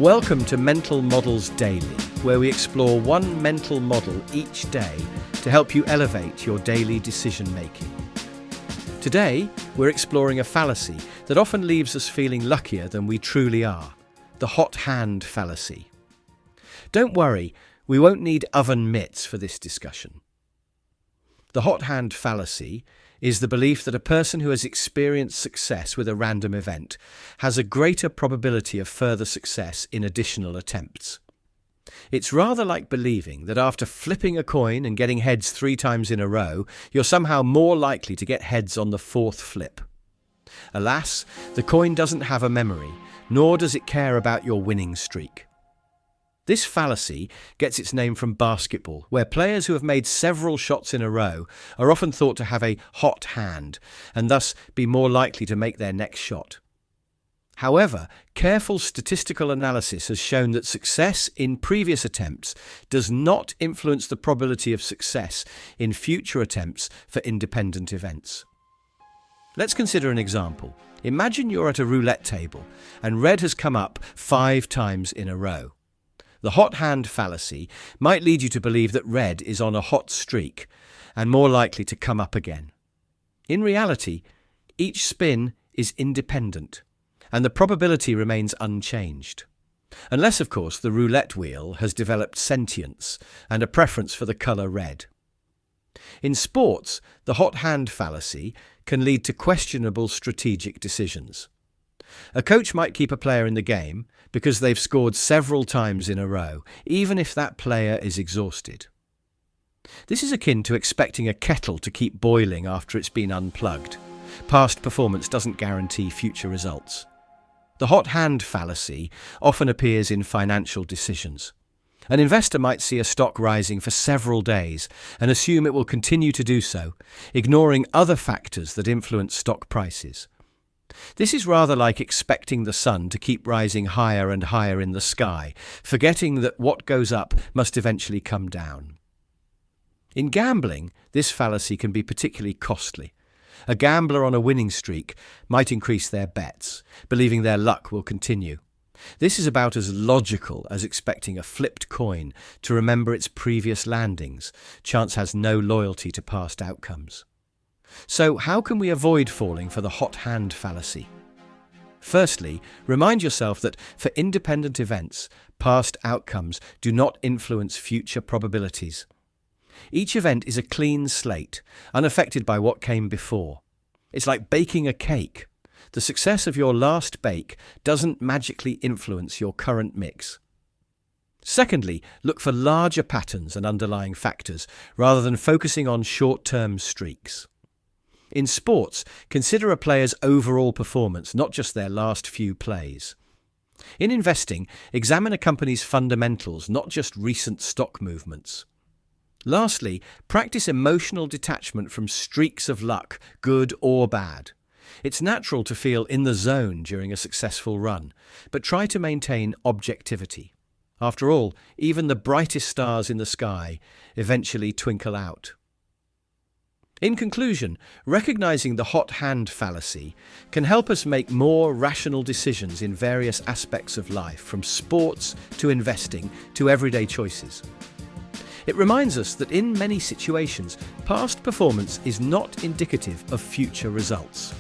Welcome to Mental Models Daily, where we explore one mental model each day to help you elevate your daily decision making. Today, we're exploring a fallacy that often leaves us feeling luckier than we truly are, the hot-hand fallacy. Don't worry, we won't need oven mitts for this discussion. The hot-hand fallacy is the belief that a person who has experienced success with a random event has a greater probability of further success in additional attempts. It's rather like believing that after flipping a coin and getting heads 3 times in a row, you're somehow more likely to get heads on the 4th flip. Alas, the coin doesn't have a memory, nor does it care about your winning streak. This fallacy gets its name from basketball, where players who have made several shots in a row are often thought to have a hot hand and thus be more likely to make their next shot. However, careful statistical analysis has shown that success in previous attempts does not influence the probability of success in future attempts for independent events. Let's consider an example. Imagine you're at a roulette table and red has come up 5 times in a row. The hot-hand fallacy might lead you to believe that red is on a hot streak and more likely to come up again. In reality, each spin is independent, and the probability remains unchanged. Unless, of course, the roulette wheel has developed sentience and a preference for the colour red. In sports, the hot-hand fallacy can lead to questionable strategic decisions. A coach might keep a player in the game because they've scored several times in a row, even if that player is exhausted. This is akin to expecting a kettle to keep boiling after it's been unplugged. Past performance doesn't guarantee future results. The hot-hand fallacy often appears in financial decisions. An investor might see a stock rising for several days and assume it will continue to do so, ignoring other factors that influence stock prices. This is rather like expecting the sun to keep rising higher and higher in the sky, forgetting that what goes up must eventually come down. In gambling, this fallacy can be particularly costly. A gambler on a winning streak might increase their bets, believing their luck will continue. This is about as logical as expecting a flipped coin to remember its previous landings. Chance has no loyalty to past outcomes. So, how can we avoid falling for the hot-hand fallacy? Firstly, remind yourself that for independent events, past outcomes do not influence future probabilities. Each event is a clean slate, unaffected by what came before. It's like baking a cake. The success of your last bake doesn't magically influence your current mix. Secondly, look for larger patterns and underlying factors, rather than focusing on short-term streaks. In sports, consider a player's overall performance, not just their last few plays. In investing, examine a company's fundamentals, not just recent stock movements. Lastly, practice emotional detachment from streaks of luck, good or bad. It's natural to feel in the zone during a successful run, but try to maintain objectivity. After all, even the brightest stars in the sky eventually twinkle out. In conclusion, recognizing the hot-hand fallacy can help us make more rational decisions in various aspects of life, from sports to investing to everyday choices. It reminds us that in many situations, past performance is not indicative of future results.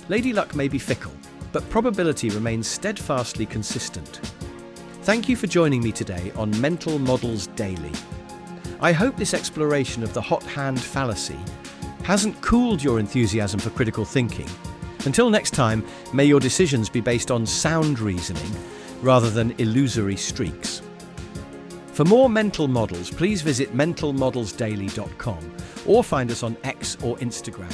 Lady Luck may be fickle, but probability remains steadfastly consistent. Thank you for joining me today on Mental Models Daily. I hope this exploration of the hot-hand fallacy hasn't cooled your enthusiasm for critical thinking. Until next time, may your decisions be based on sound reasoning rather than illusory streaks. For more mental models, please visit mentalmodelsdaily.com or find us on X or Instagram.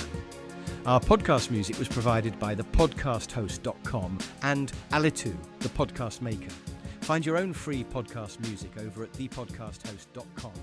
Our podcast music was provided by thepodcasthost.com and Alitu, the podcast maker. Find your own free podcast music over at thepodcasthost.com/.